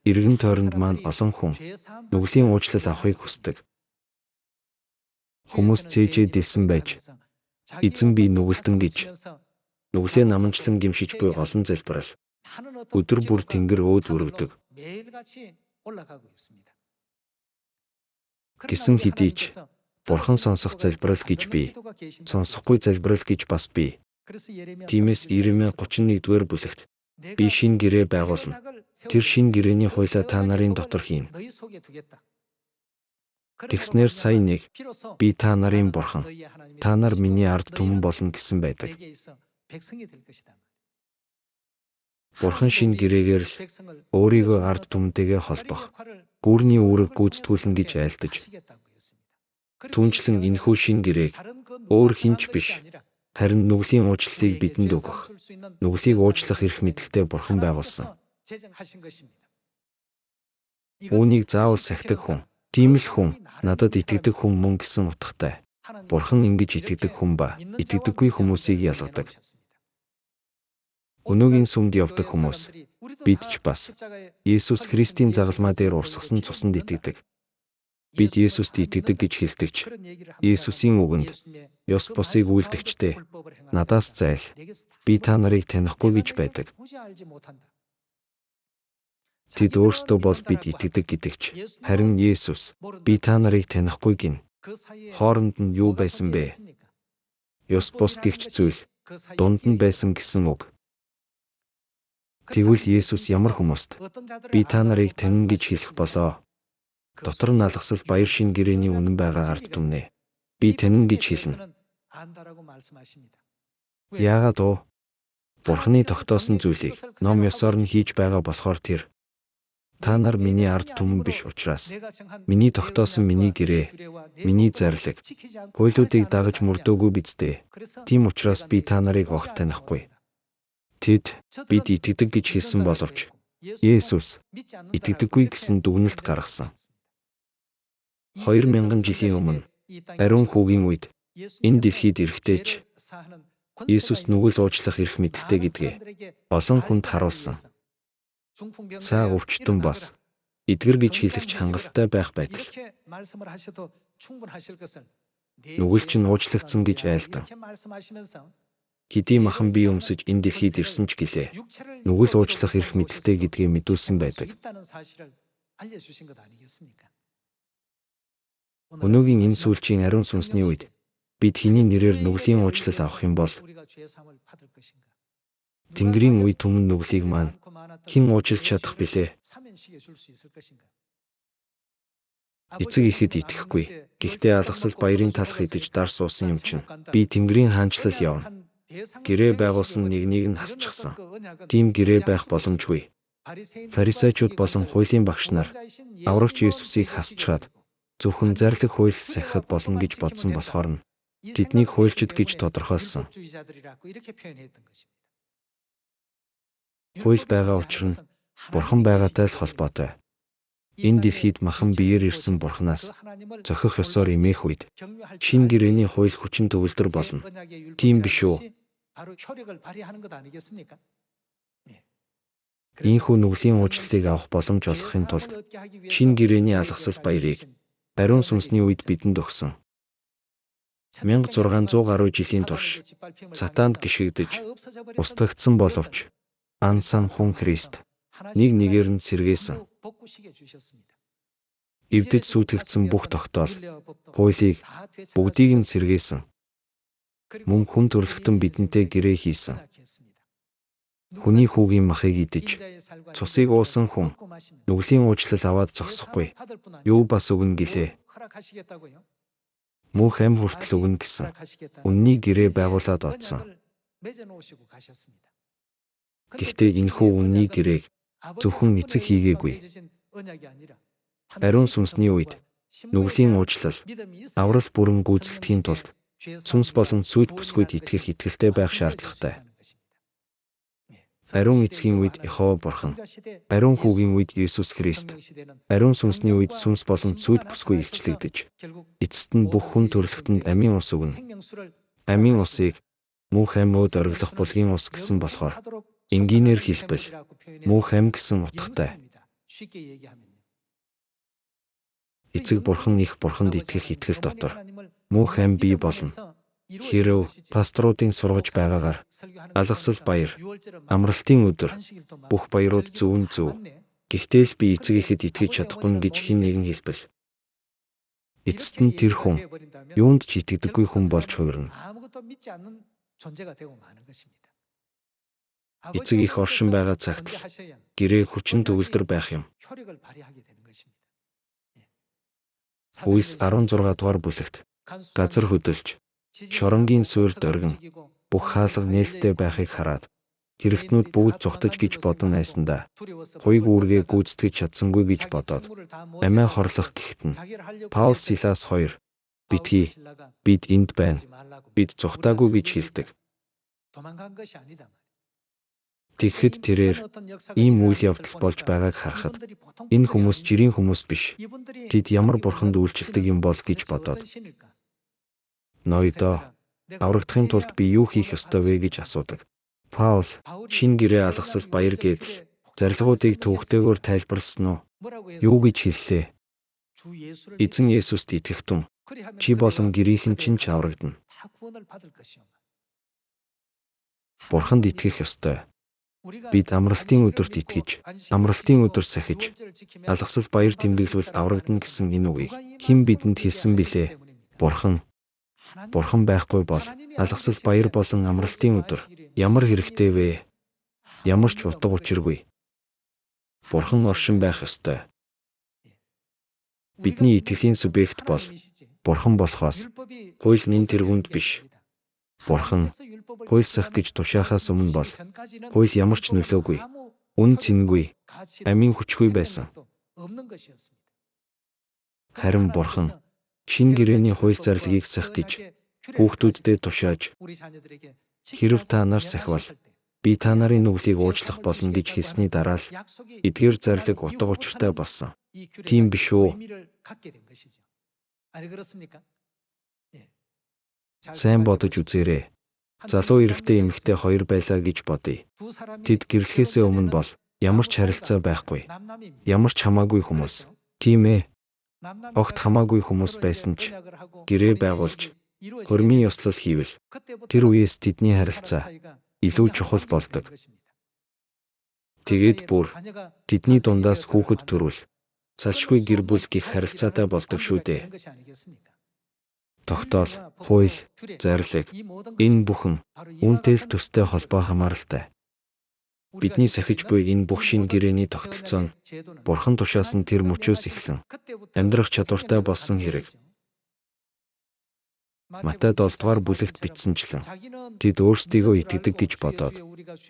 Иргэн тойронд маань олон хүн нүглийн уучлал авахыг хүсдэг. Хүмүүс цээжээ дэлсэн байж, эзэн би нүгэлтэн гэж нүглээ наманчлан гимшиж буй олон залбирал өдөр бүр тэнгэр өөд өргөдөг. Гэсэн хэдий ч Бурхан сонсох залбирал гэж бий, сонсохгүй залбирал гэж бас бий. Тиймээс Иеремия 31-р бүлэгт би шинэ гэрээ байгуулна. Тэр шинэ гэрээний хуйлаа та нарын дотор хийнэ. Тэгснээр сая нэг би та нарын Бурхан, та нар миний ард түмэн болно гэсэн байдаг. Бурхан шинэ гэрээгээр л өөрийгөө ард түмэнтэйгээ холбох, гүүрний үүрэг гүйцэтгүүлнэ гэж айлдаж. Түүнчлэн энэхүү шинэ гэрээг өөр хинч биш, харин нүглийн уучлалыг бидэнд өгөх, нүглийг уучлах эрх мэдэлтэй Бурхан байгуулсан. Үүнийг заавал сахидаг хүн, тийм л хүн, надад итгэдэг хүн мөн гэсэн утгатай. Бурхан ингэж итгэдэг хүн ба итгэдэггүй хүмүүсийг ялгадаг. Өнөөгийн сүмд явдаг хүмүүс, бид ч бас Есүс Христийн загалмаа дээр урсгасан цуснд итгэдэг. Бид Есүст итгэдэг гэж хэлдэгч, Есүсийн үгэнд ёс бусыг үйлдэгчтэй, надаас зайл, би та нарыг танихгүй гэж байдаг. Тэд өөрсдөө бол бид итгэдэг гэдэгч, харин Есүс би та нарыг танихгүй гин. Хооронд нь юу байсан бэ? Ёс бус гэгч зүйл дунд нь байсан гэсэн үг. Тэгвэл Есүс ямар хүмүүст би та нарыг танина гэж хэлэх болоо? Дотор нь алгасал баяр шинэ гэрээний үнэн байгаа ард түмнээ би танина гэж хэлнэ. Яагаад уу? Бурханы тогтоосон зүйлийг ном ёсоор нь хийж байгаа болохоор тэр. Та нар миний ард түмэн биш учраас миний тогтоосон миний гэрээ, миний зарлиг, хуйлуудыг дагаж мөрдөөгүй биз дээ. Тийм учраас би та нарыг огт танихгүй. Тэд бид итгэдэг гэж хэлсэн боловч Есүс итгэдэггүй гэсэн дүгнэлт гаргасан. 2000 жилийн өмнө ариун хүүгийн үед энэ дэлхийд ирэхдээ ч Есүс нүгэл уучлах эрх мэдэлтэй гэдгээ олон хүнд харуулсан. Цаа өвчтөн бос эдгэр гэж хэлэгч хангалттай байх байтал нүгэл чинь уучлагдсан гэж айлдан. Хэдий махан бие өмсөж энэ дэлхийд ирсэн ч гэлээ нүгэл уучлах эрх мэдэлтэй гэдгээ мэдүүлсэн байдаг. Өнөөгийн энэ сүүлчийн ариун сүнсний үед бид хэний нэрээр нүглийн уучлал авах юм бол Тэнгэрийн үе түмэн нүглийг маань хэн уучлж чадах билээ? Эцэг ихэд итгэхгүй. Гэхдээ алгасал баярын талх идэж дар суусан юм чинь би Тэнгэрийн хаанчлал явна. Гэрээ байгуулсан нэгнийг нь хасчихсан. Тийм гэрээ байх боломжгүй. Фарисеучуд болон хуулийн багш нар аврагч Есүсийг хасчихад зөвхөн зарлиг хууль сахихад болно гэж бодсон болохоор нь тэднийг хуульчид гэж тодорхойлсон. Хууль байгаа учир нь Бурхан байгаатай л холбоотой. Энэ дэлхийд махан биеэр ирсэн Бурханаас зохих ёсоор эмээх үед шинэ гэрээний хууль хүчин төгөлдөр болно. Тийм биш үү? Ийхүү нүглийн уучлалыг авах боломж олгохын тулд шинэ гэрээний алгасал баярыг ариун сүнсний үед бидэнд өгсөн. 1600 гаруй жилийн турш сатаанд гишгэгдэж устгагдсан боловч ансан хүн Христ нэг нэгээр нь сэргээсэн. Эвдэж сүйтгэгдсэн бүх тогтоол, хуулийг бүгдийг нь сэргээсэн. Мөн хүн төрлөختөн бидэнтэй гэрээ хийсэн. Хүний хүүгийн махыг идэж, цусыг уусан хүн нүглийн уучлал аваад зогсохгүй. Юу бас өгнө гэлээ. Мөнх амь хүртэл өгнө гэсэн. Үнний гэрээ байгуулад одсон. Гэхдээ энэхүү үнний гэрээг зөвхөн эцэг хийгээгүй. Ариун сүнсний үед нүглийн уучлал, аврал бүрэн гүйцэлдэхийн тулд сүнс болон сүд бүсгүйд итгэх итгэлтэй байх шаардлагатай. Ариун эцгийн үед Иехова Бурхан, ариун хүүгийн үед Есүс Христ, ариун сүнсний үед сүнс болон сүд бүсгүй илчлэгдэж, эцэст нь бүх хүн төрлөختөнд амийн ус өгнө. Амийн усыг мөнх амь өөд ориглох булгийн ус гэсэн болохоор энгийнээр хэлбэл мөнх амь гэсэн утгатай. Эцэг бурхан их бурханд итгэх итгэл дотор мөнх ам бий болно. Хэрэв пасторуудын сургаж байгаагаар алгасал баяр, амралтын өдөр бүх баярууд зөв. Гэхдээ л би эцэгийхэд итгэж чадахгүй гэж хэн нэгэн хэлбэл эцэст нь тэр хүн юунд ч итгэдэггүй хүн болж хувирна. Эцэг их оршин байгаа цагт л гэрээ хүчин төгөлдөр байх юм. Үйлс 16 дугаар бүлэгт газар хөдөлж, шоронгийн суурьд оргин бүх хаалга нээлттэй байхыг хараад хэрэгтнүүд бүгд зүхтаж гэж бодон найсандаа хуйг үүргээ гүйцэтгэж чадсангүй гэж бодоод амиа хорлох гэхэд нь Паул Силас хоёр битгий бид энд байна. Бид зүхтаагүй гэж хэлдэг. Тэгэхэд тэрээр ийм үйл явдал болж байгааг харахад энэ хүмүүс жирийн хүмүүс биш. Тэд ямар бурханд үйлчлдэг юм бол гэж бодоод ноёдоо аврагдахын тулд би юу хийх ёстой вэ гэж асуудаг. Паул шин гэрээ алгасал баяр гэдэл зарилгуудыг төвөгтэйгээр тайлбарласан уу? Юу гэж хэллээ? Эзэн Есүст итгэх тун чи болон гэрийнхэн чинь ч аврагдана. Бурханд итгэх ёстой. Бид амралтын өдөрт итгэж, амралтын өдөр сахиж, алгасал баяр тэмдэглүүл аврагдана гэсэн энэ үгийг хэн бидэнд хэлсэн бilé? Бурхан. Бурхан байхгүй бол алгасал баяр болон амралтын өдөр ямар хэрэгтэй вэ? Ямар ч утга учиргүй. Бурхан оршин байх ёстой. Бидний итгэлийн субъект бол Бурхан болохоос хууль нэн тэргүнд биш. Бурхан хуйлсах гэж тушаахаас өмнө бол хууль ямар ч нөлөөгүй, үн цэнгүй, амийн хүчгүй байсан. Харин Бурхан шин гэрээний хууль зарлагыг сах гэж хүүхдүүддээ тушааж хэрв та нар сахивал би та нарын нүглийг уучлах болно гэж хэлсний дараа л эдгээр зарлаг утга учиртай болсон. Тийм биш үү? Сайн бодож үзээрэй. Залуу эрэгтэй эмэгтэй хоёр байлаа гэж бодъё. Тэд гэрлэхээсээ өмнө бол ямар ч харилцаа байхгүй. Ямар ч хамаагүй хүмүүс. Тийм ээ. Огт хамаагүй хүмүүс байсан ч гэрээ байгуулж хормын ёслол хийвэл тэр үеэс тэдний харилцаа илүү чухал болдог. Тэгээд бүр тэдний дундаас хүүхэд төрвөл салшгүй гэр бүл гих харилцаатай болдог шүү дээ. Тогтоол, хууль, зарлиг энэ бүхэн үүнтэй л төстэй холбоо хамааралтай. Бидний сахиж буй энэ бүх шин гэрээний тогтолцоо нь Бурхан тушаасан тэр мөчөөс эхлэн амьдрах чадвартай болсон хэрэг. Матай 7 дугаар бүлэгт бичсэнчлэн тэд өөрсдийгөө итгэдэг гэж бодоод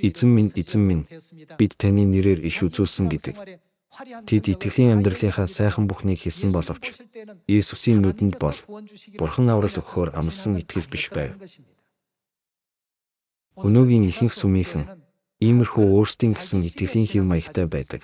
эзэн минь бид таны нэрээр иш үзүүлсэн гэдэг. Тэд итгэлийн амьдралынхаа сайхан бүхнийг хийсэн боловч Есүсийн нүдэнд бол Бурхан аврал өгөхөөр амласан итгэл биш байв. Өнөөгийн ихэнх сүмийнхэн иймэрхүү өөрсдийн гэсэн итгэлийн хэв маягтай байдаг.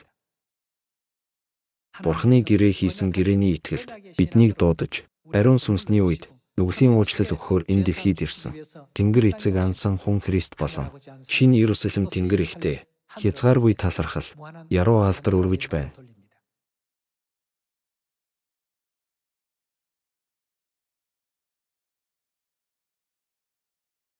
Бурханы гэрээ хийсэн гэрээний итгэлд биднийг дуудаж, ариун сүнсний үед нүглийн уучлал өгөхөөр энэ дэлхийд ирсэн. Тэнгэр эцэг ансан хүн Христ болон шинэ Иерусалим тэнгэр ихтэй хязгааргүй талархал, яруу алдар өргөж байна.